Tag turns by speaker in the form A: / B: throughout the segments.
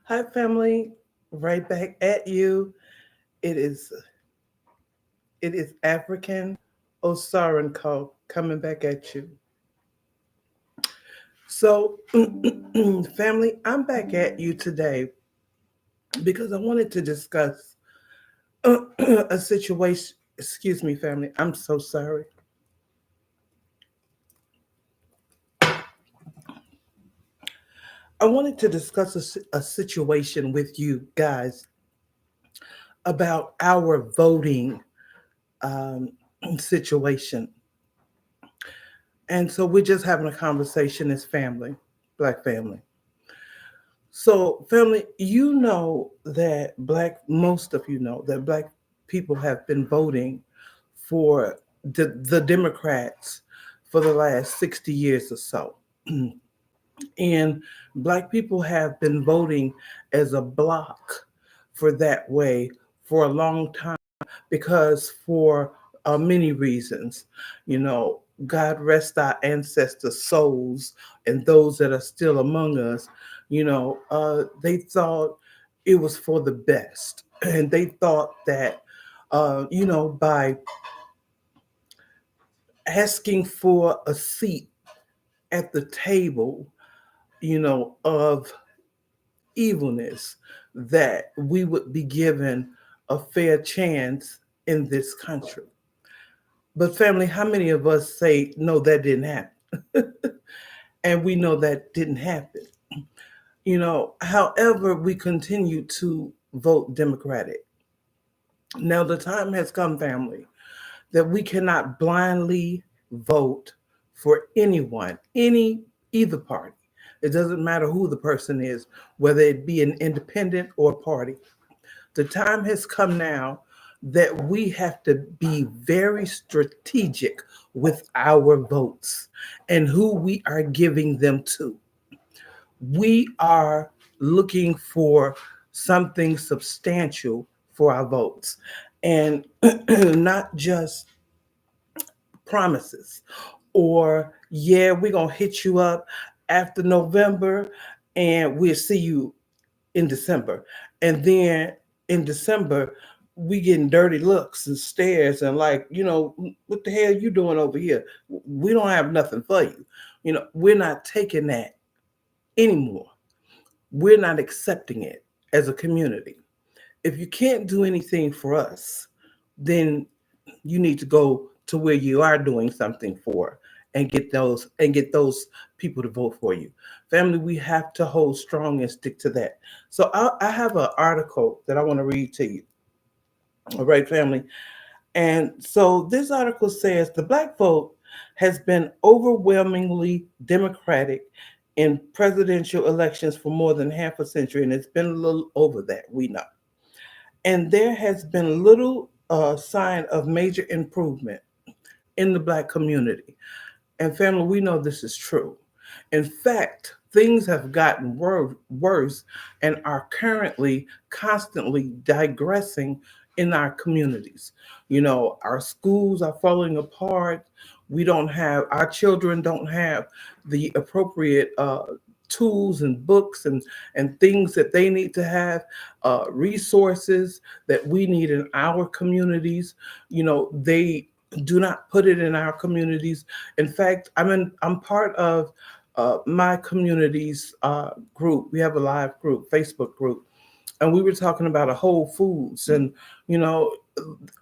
A: Hi, family. Right back at you. It is it is African Osaran Co. coming back at you. So, family, I'm back at you today because I wanted to discuss a situation. Excuse me, family. I'm so sorry. I wanted to discuss a situation with you guys about our voting um, situation. And so we're just having a conversation as family, Black family. So, family, you know that most of you know that Black people have been voting for the Democrats for the last 60 years or so. And Black people have been voting as a block for that way for a long time because for many reasons, God rest our ancestors' souls and those that are still among us. They thought it was for the best, and they thought that, by asking for a seat at the table, of evilness, that we would be given a fair chance in this country. But family, how many of us say no, that didn't happen? And we know that didn't happen. However, we continue to vote Democratic. Now the time has come, family, that we cannot blindly vote for anyone, either party. It doesn't matter who the person is, whether it be an independent or party. The time has come now that we have to be very strategic with our votes and who we are giving them to. We are looking for something substantial for our votes and not just promises or, yeah, we're going to hit you up after November and we'll see you in December. And then in December, we getting dirty looks and stares and like, what the hell you doing over here? We don't have nothing for you. We're not taking that anymore. We're not accepting it as a community. If you can't do anything for us, then you need to go to where you are doing something for and get those people to vote for you. Family, we have to hold strong and stick to that. So I have an article that I want to read to you. All right, family. And so this article says the Black vote has been overwhelmingly Democratic in presidential elections for more than half a century, and it's been a little over that, we know. And there has been little sign of major improvement in the Black community. And family, we know this is true. In fact, things have gotten worse and are currently constantly digressing in our communities. Our schools are falling apart. Our children don't have the appropriate tools and books and things that they need to have, resources that we need in our communities. They do not put it in our communities. In fact, I'm part of my community's group. We have a live group, Facebook group, and we were talking about a Whole Foods, and you know,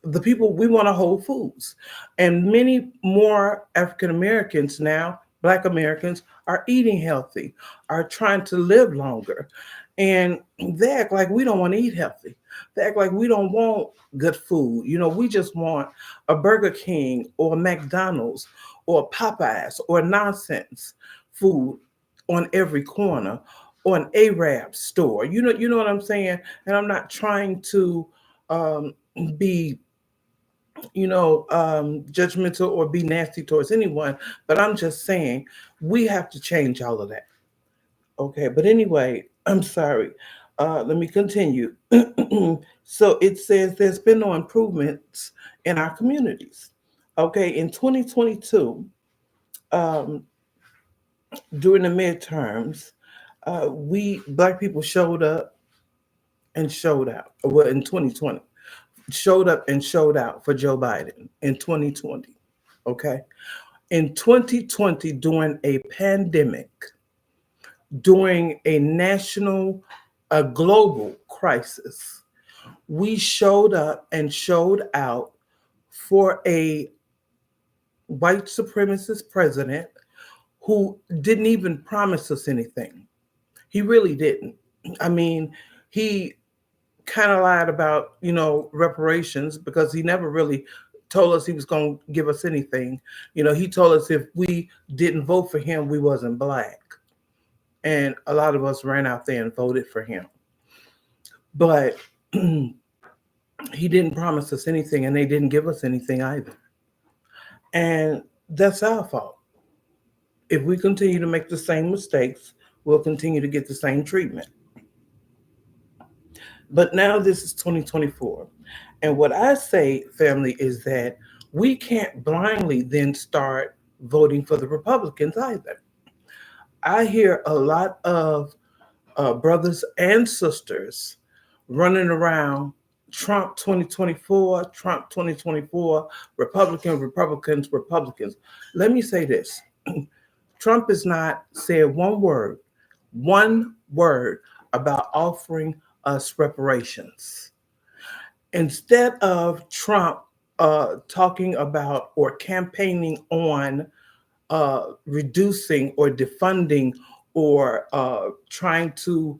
A: the people we want a Whole Foods, and many more African Americans now, Black Americans, are eating healthy, are trying to live longer, and they act like we don't want to eat healthy. They act like we don't want good food. We just want a Burger King or McDonald's or Popeyes or nonsense food on every corner or an Arab store. You know what I'm saying? And I'm not trying to um, be, judgmental or be nasty towards anyone, but I'm just saying we have to change all of that. Okay, but anyway, I'm sorry. Let me continue. So it says there's been no improvements in our communities. Okay, in 2022, um, during the midterms, We black people showed up and showed out. Well, in 2020, showed up and showed out for Joe Biden in 2020. Okay, in 2020, during a pandemic, during a national, a global crisis, we showed up and showed out for a white supremacist president who didn't even promise us anything. He really didn't. I mean, he kind of lied about, reparations, because he never really told us he was going to give us anything. He told us if we didn't vote for him, we wasn't black. And a lot of us ran out there and voted for him. But he didn't promise us anything, and they didn't give us anything either. And that's our fault. If we continue to make the same mistakes, we'll continue to get the same treatment. But now this is 2024. And what I say, family, is that we can't blindly then start voting for the Republicans either. I hear a lot of brothers and sisters running around Trump 2024, Trump 2024, Republicans. Let me say this. Trump has not said one word about offering us reparations. Instead of Trump talking about or campaigning on reducing or defunding or trying to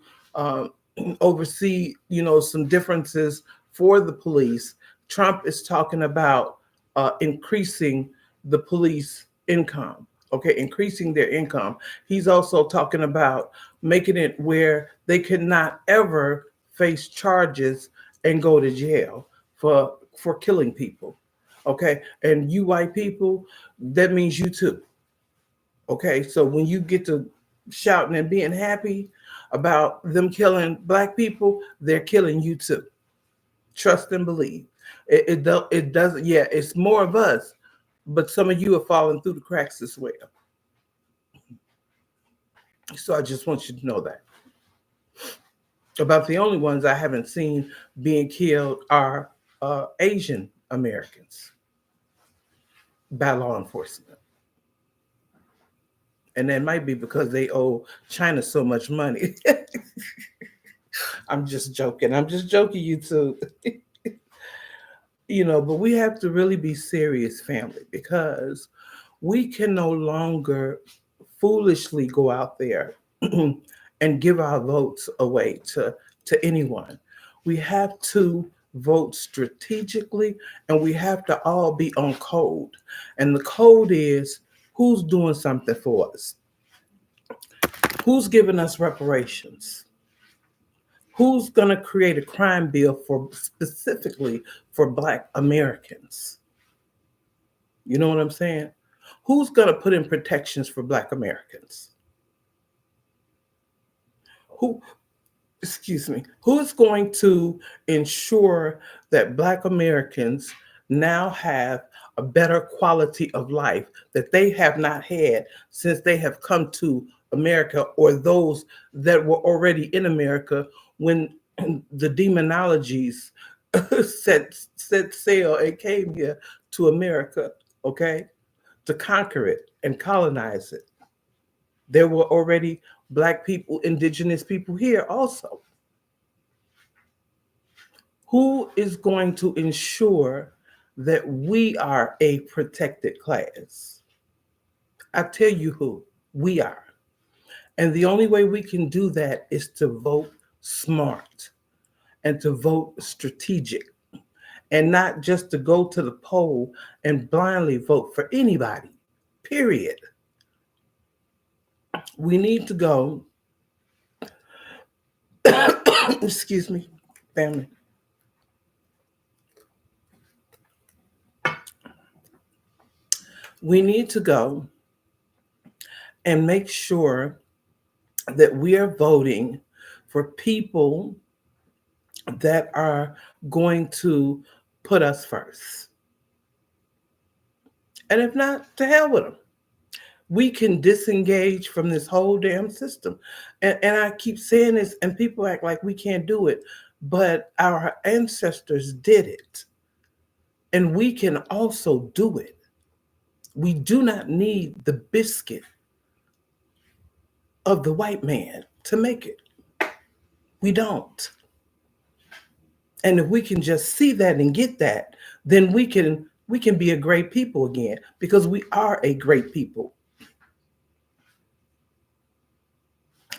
A: oversee, some differences for the police, Trump is talking about increasing the police income. Okay, increasing their income. He's also talking about making it where they cannot ever face charges and go to jail for killing people. Okay, and you white people, that means you too. Okay, so when you get to shouting and being happy about them killing black people, they're killing you too. Trust and believe. It doesn't. Yeah, it's more of us, but some of you are falling through the cracks as well. So I just want you to know that. About the only ones I haven't seen being killed are Asian Americans by law enforcement. And that might be because they owe China so much money. I'm just joking. You too. But we have to really be serious, family, because we can no longer foolishly go out there and give our votes away to anyone. We have to vote strategically, and we have to all be on code. And the code is, who's doing something for us? Who's giving us reparations? Who's going to create a crime bill for specifically for Black Americans? You know what I'm saying? Who's going to put in protections for Black Americans? Who's going to ensure that Black Americans now have a better quality of life that they have not had since they have come to America, or those that were already in America when the demonologies set sail and came here to America, okay, to conquer it and colonize it. There were already Black people, indigenous people here also. Who is going to ensure that we are a protected class? I tell you who, we are. And the only way we can do that is to vote smart and to vote strategic, and not just to go to the poll and blindly vote for anybody, period. We need to go, excuse me, family. We need to go and make sure that we are voting for people that are going to put us first. And if not, to hell with them. We can disengage from this whole damn system. And I keep saying this, and people act like we can't do it, but our ancestors did it, and we can also do it. We do not need the biscuit of the white man to make it. We don't. And if we can just see that and get that, then we can be a great people again, because we are a great people.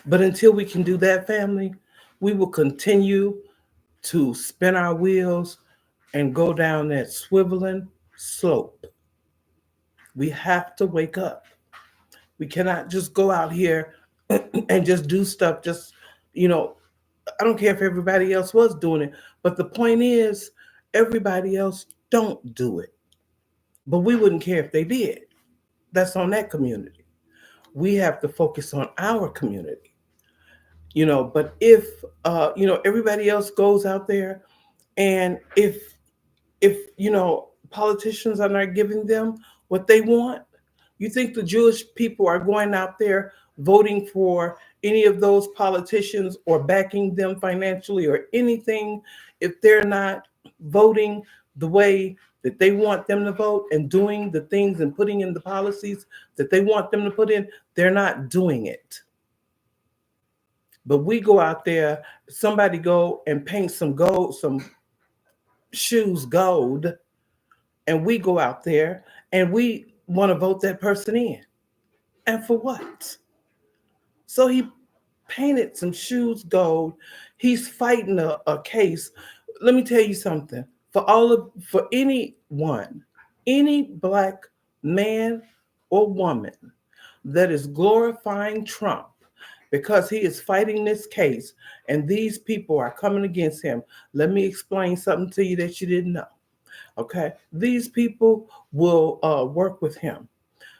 A: But until we can do that, family, we will continue to spin our wheels and go down that swiveling slope. We have to wake up. We cannot just go out here and just do stuff. Just, you know, I don't care if everybody else was doing it, but the point is, everybody else don't do it. But we wouldn't care if they did. That's on that community. We have to focus on our community. But if everybody else goes out there, and if politicians are not giving them what they want, you think the Jewish people are going out there voting for any of those politicians or backing them financially or anything if they're not voting the way that they want them to vote and doing the things and putting in the policies that they want them to put in? They're not doing it. But we go out there, somebody go and paint some gold, some shoes gold, and we go out there and we want to vote that person in. And for what? So he painted some shoes gold. He's fighting a case. Let me tell you something. For anyone, any black man or woman that is glorifying Trump because he is fighting this case and these people are coming against him, let me explain something to you that you didn't know. Okay? These people will work with him.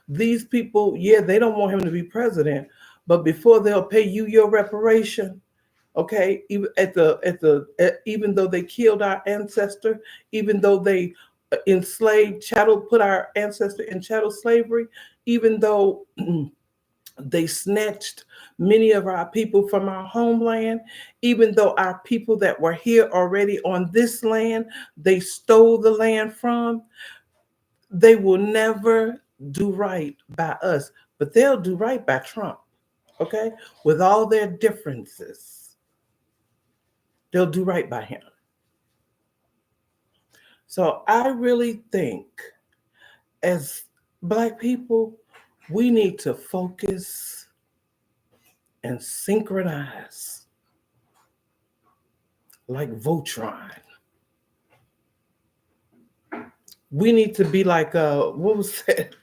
A: These people, yeah, they don't want him to be president, but before they'll pay you your reparation, okay, even though they killed our ancestor, even though they enslaved chattel, put our ancestor in chattel slavery, even though they snatched many of our people from our homeland, even though our people that were here already on this land, they stole the land from, they will never do right by us, but they'll do right by Trump, okay? With all their differences, they'll do right by him. So I really think as Black people, we need to focus and synchronize like Voltron. We need to be like what was that?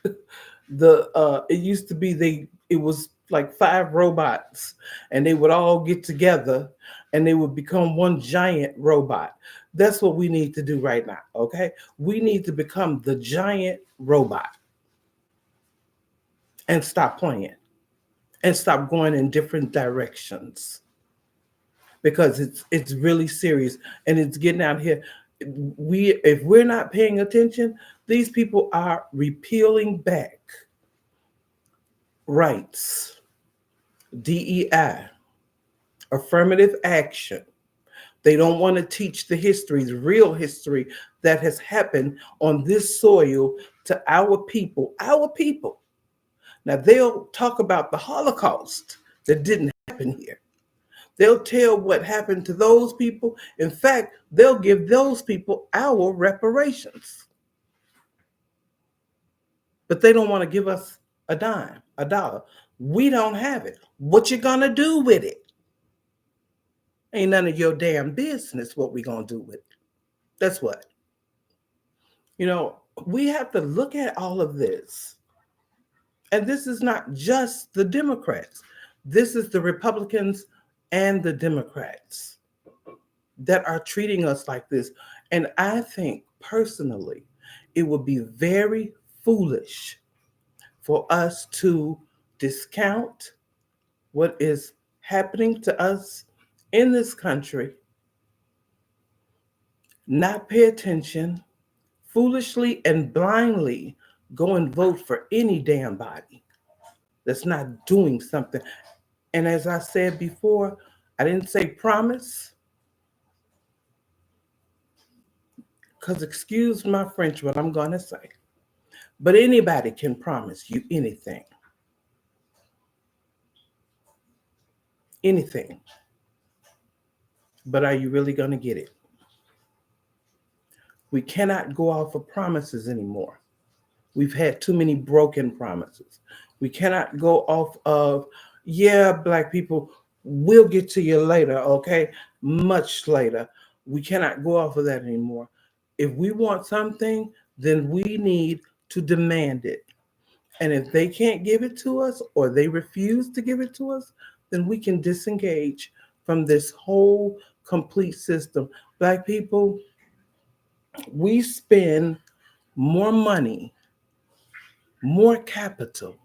A: It used to be it was like 5 robots, and they would all get together and they would become one giant robot. That's what we need to do right now, okay? We need to become the giant robot and stop playing and stop going in different directions, because it's really serious and it's getting out here. If we're not paying attention, these people are repealing back rights, DEI, affirmative action. They don't want to teach the history, the real history that has happened on this soil to our people. Our people. Now, they'll talk about the Holocaust that didn't happen here. They'll tell what happened to those people. In fact, they'll give those people our reparations. But they don't want to give us a dime, a dollar. We don't have it. What you gonna do with it? Ain't none of your damn business what we gonna do with it. That's what. We have to look at all of this. And this is not just the Democrats. This is the Republicans and the Democrats that are treating us like this. And I think personally, it would be very foolish for us to discount what is happening to us in this country, not pay attention, foolishly and blindly go and vote for any damn body. that's not doing something. And as I said before, I didn't say promise, because excuse my French, what I'm going to say. But anybody can promise you anything, anything. But are you really going to get it? We cannot go off of promises anymore. We've had too many broken promises. We cannot go off of, yeah, Black people, we'll get to you later, okay? Much later. We cannot go off of that anymore. If we want something, then we need to demand it. And if they can't give it to us or they refuse to give it to us, then we can disengage from this whole complete system. Black people, we spend more money, more capital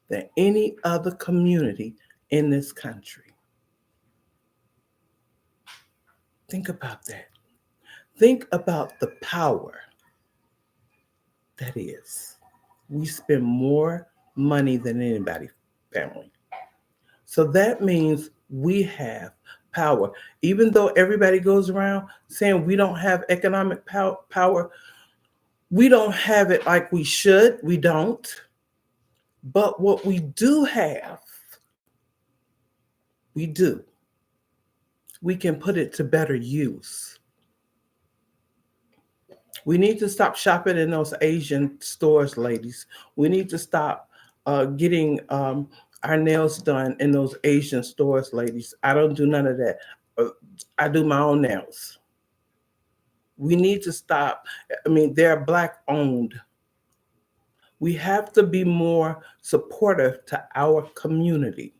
A: than any other community in this country. Think about that. Think about the power that is. We spend more money than anybody, family. So that means we have power. Even though everybody goes around saying we don't have economic power, we don't have it like we should. We don't. But what we do have, we do. We can put it to better use. We need to stop shopping in those Asian stores, ladies. We need to stop getting our nails done in those Asian stores, ladies. I don't do none of that. I do my own nails. We need to stop. I mean, they're Black owned. We have to be more supportive to our community.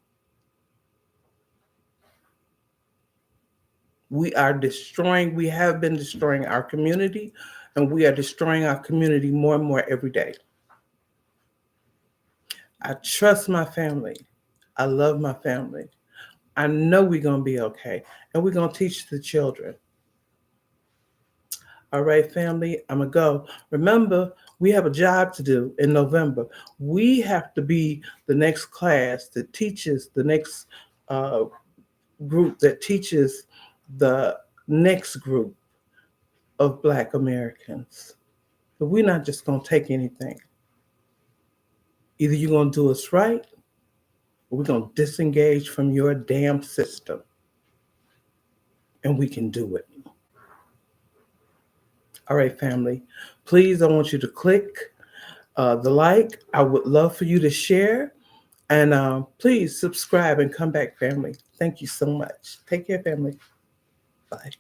A: We have been destroying our community, and we are destroying our community more and more every day. I trust my family. I love my family. I know we're going to be okay, and we're going to teach the children. All right, family, I'm going to go. Remember, we have a job to do in November. We have to be the next class that teaches the next group that teaches the next group of Black Americans. But we're not just going to take anything. Either you're going to do us right, or we're going to disengage from your damn system. And we can do it. All right, family. Please, I want you to click the like. I would love for you to share. And please subscribe and come back, family. Thank you so much. Take care, family. Bye.